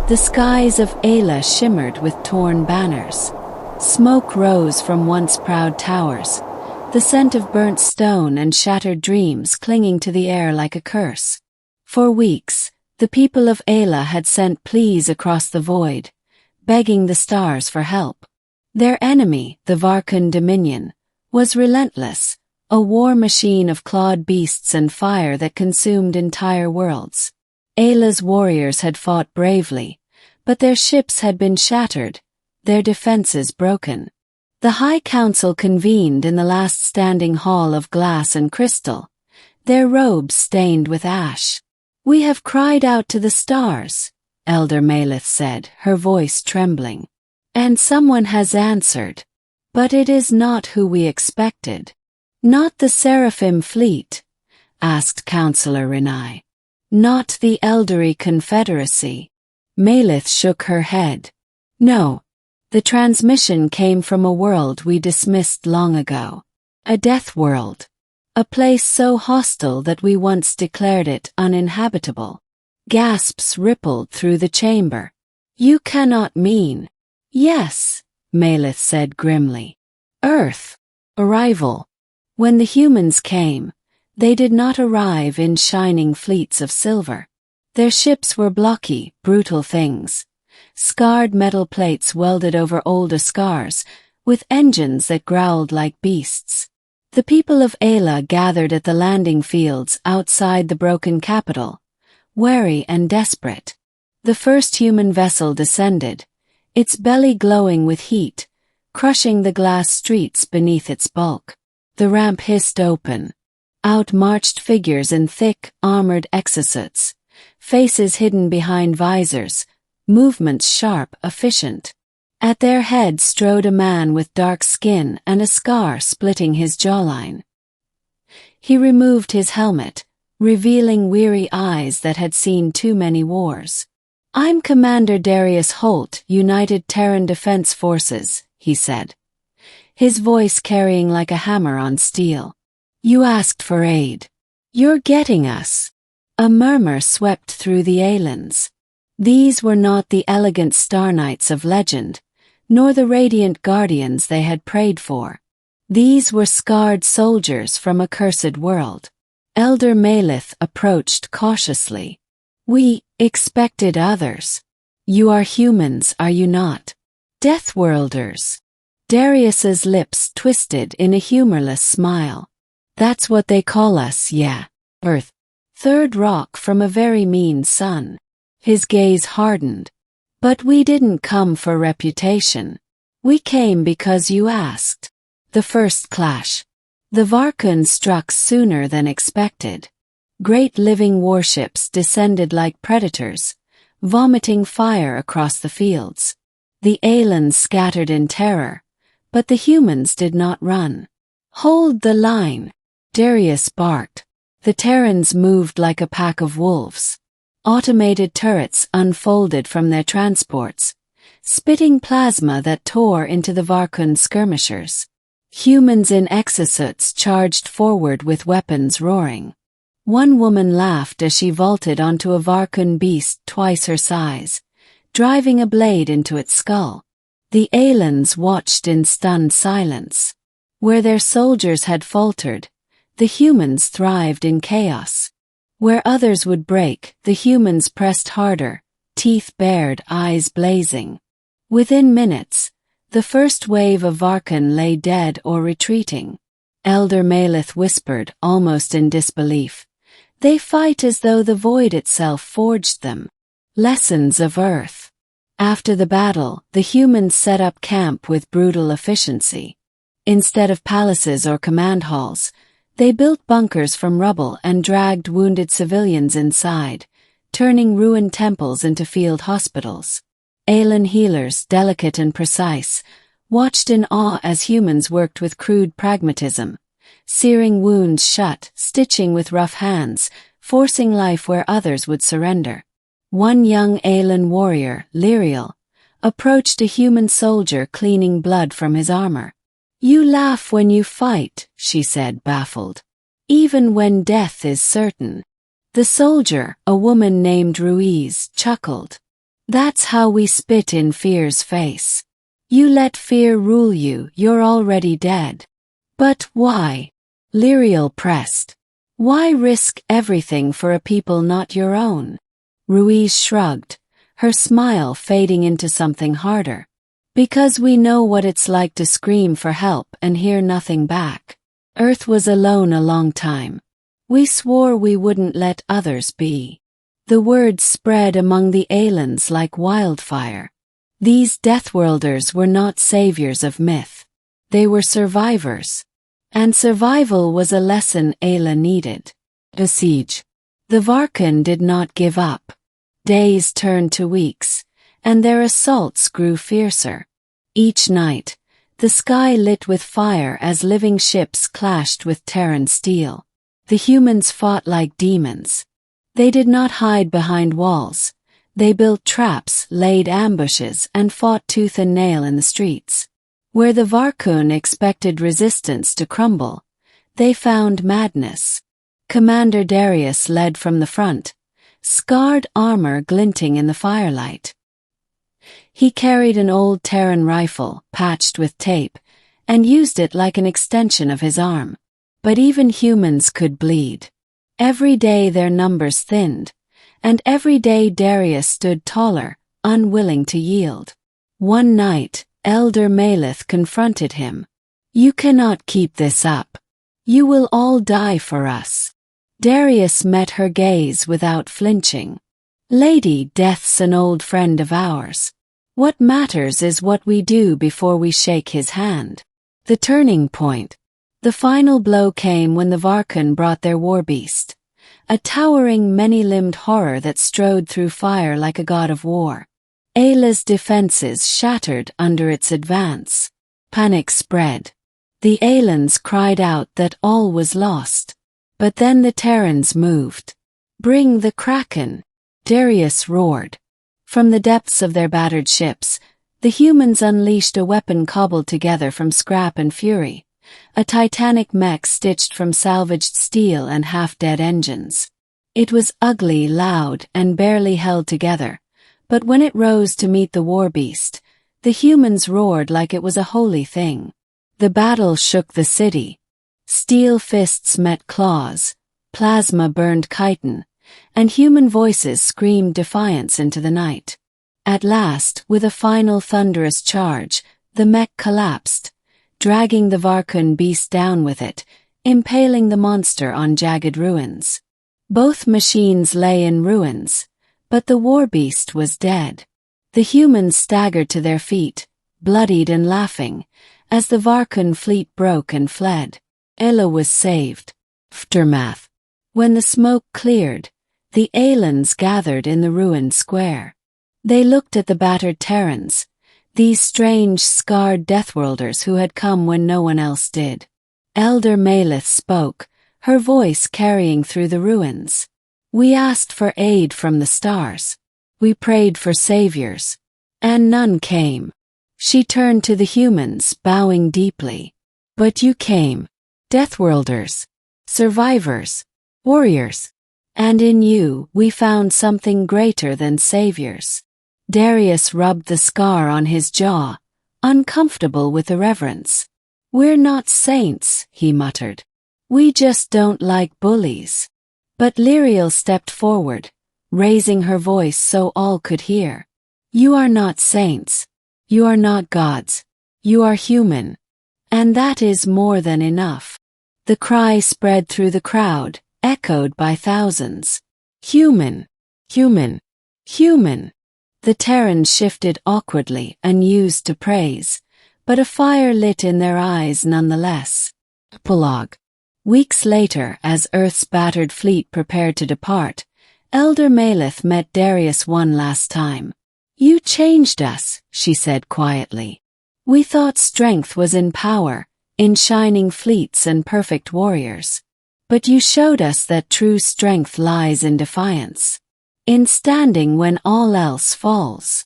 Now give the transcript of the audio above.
The skies of Ayla shimmered with torn banners. Smoke rose from once proud towers, the scent of burnt stone and shattered dreams clinging to the air like a curse. For weeks, the people of Ayla had sent pleas across the void, begging the stars for help. Their enemy, the Varkun Dominion, was relentless, a war machine of clawed beasts and fire that consumed entire worlds. Ayla's warriors had fought bravely, but their ships had been shattered, their defenses broken. The High Council convened in the last standing hall of glass and crystal, their robes stained with ash. "We have cried out to the stars," Elder Maleth said, her voice trembling. "And someone has answered. But it is not who we expected." "Not the Seraphim fleet?" asked Counselor Renai. "Not the Eldari Confederacy?" Maleth shook her head. "No. The transmission came from a world we dismissed long ago. A death world. A place so hostile that we once declared it uninhabitable." Gasps rippled through the chamber. "You cannot mean—" "Yes," Maleth said grimly. "Earth. Arrival. When the humans came, they did not arrive in shining fleets of silver. Their ships were blocky, brutal things. Scarred metal plates welded over older scars, with engines that growled like beasts. The people of Ayla gathered at the landing fields outside the broken capital, wary and desperate. The first human vessel descended, its belly glowing with heat, crushing the glass streets beneath its bulk. The ramp hissed open. Out marched figures in thick, armored exosuits, faces hidden behind visors, movements sharp, efficient. At their head strode a man with dark skin and a scar splitting his jawline. He removed his helmet, revealing weary eyes that had seen too many wars. "I'm Commander Darius Holt, United Terran Defense Forces," he said, his voice carrying like a hammer on steel. "You asked for aid. You're getting us." A murmur swept through the Aylans. These were not the elegant Star Knights of legend, nor the radiant guardians they had prayed for. These were scarred soldiers from a cursed world. Elder Maleth approached cautiously. "We expected others. You are humans, are you not? Deathworlders." Darius's lips twisted in a humorless smile. "That's what they call us, yeah. Earth. Third rock from a very mean sun." His gaze hardened. "But we didn't come for reputation. We came because you asked." The first clash. The Varkun struck sooner than expected. Great living warships descended like predators, vomiting fire across the fields. The Aylans scattered in terror, but the humans did not run. "Hold the line," Darius barked. The Terrans moved like a pack of wolves. Automated turrets unfolded from their transports, spitting plasma that tore into the Varkun skirmishers. Humans in exosuits charged forward with weapons roaring. One woman laughed as she vaulted onto a Varkun beast twice her size, driving a blade into its skull. The Aylans watched in stunned silence. Where their soldiers had faltered, the humans thrived in chaos. Where others would break, the humans pressed harder, teeth bared, eyes blazing. Within minutes, the first wave of Varkun lay dead or retreating. Elder Maleth whispered, almost in disbelief. "They fight as though the void itself forged them." Lessons of Earth. After the battle, the humans set up camp with brutal efficiency. Instead of palaces or command halls, they built bunkers from rubble and dragged wounded civilians inside, turning ruined temples into field hospitals. Aylan healers, delicate and precise, watched in awe as humans worked with crude pragmatism, searing wounds shut, stitching with rough hands, forcing life where others would surrender. One young Aylan warrior, Lyriel, approached a human soldier cleaning blood from his armor. "You laugh when you fight," she said, baffled. "Even when death is certain." The soldier, a woman named Ruiz, chuckled. That's how we spit in fear's face. You let fear rule you, you're already dead. But why? Lyriel pressed. Why risk everything for a people not your own? Ruiz shrugged, her smile fading into something harder. Because we know what it's like to scream for help and hear nothing back. Earth was alone a long time. We swore we wouldn't let others be. The word spread among the Aelans like wildfire. These Deathworlders were not saviors of myth. They were survivors. And survival was a lesson Aela needed. A siege. The Varkan did not give up. Days turned to weeks, and their assaults grew fiercer. Each night, the sky lit with fire as living ships clashed with Terran steel. The humans fought like demons. They did not hide behind walls. They built traps, laid ambushes, and fought tooth and nail in the streets. Where the Varkun expected resistance to crumble, they found madness. Commander Darius led from the front, scarred armor glinting in the firelight. He carried an old Terran rifle, patched with tape, and used it like an extension of his arm. But even humans could bleed. Every day their numbers thinned, and every day Darius stood taller, unwilling to yield. One night, Elder Maleth confronted him. You cannot keep this up. You will all die for us. Darius met her gaze without flinching. Lady, death's an old friend of ours. What matters is what we do before we shake his hand. The turning point. The final blow came when the Varkan brought their warbeast. A towering, many-limbed horror that strode through fire like a god of war. Aela's defenses shattered under its advance. Panic spread. The Aelans cried out that all was lost. But then the Terrans moved. Bring the Kraken! Darius roared. From the depths of their battered ships, the humans unleashed a weapon cobbled together from scrap and fury. A titanic mech stitched from salvaged steel and half-dead engines. It was ugly, loud, and barely held together, but when it rose to meet the warbeast, the humans roared like it was a holy thing. The battle shook the city. Steel fists met claws, plasma burned chitin, and human voices screamed defiance into the night. At last, with a final thunderous charge, the mech collapsed, dragging the Varkun beast down with it, impaling the monster on jagged ruins. Both machines lay in ruins, but the warbeast was dead. The humans staggered to their feet, bloodied and laughing, as the Varkun fleet broke and fled. Aela was saved. Aftermath. When the smoke cleared, the Aelans gathered in the ruined square. They looked at the battered Terrans, these strange, scarred Deathworlders who had come when no one else did. Elder Maleth spoke, her voice carrying through the ruins. We asked for aid from the stars. We prayed for saviors. And none came. She turned to the humans, bowing deeply. But you came. Deathworlders. Survivors. Warriors. And in you, we found something greater than saviors. Darius rubbed the scar on his jaw, uncomfortable with irreverence. We're not saints, he muttered. We just don't like bullies. But Lyriel stepped forward, raising her voice so all could hear. You are not saints. You are not gods. You are human. And that is more than enough. The cry spread through the crowd, echoed by thousands. Human. Human. Human. The Terrans shifted awkwardly, unused to praise, but a fire lit in their eyes nonetheless. Epilogue. Weeks later, as Earth's battered fleet prepared to depart, Elder Maleth met Darius one last time. You changed us, she said quietly. We thought strength was in power, in shining fleets and perfect warriors. But you showed us that true strength lies in defiance. In standing when all else falls.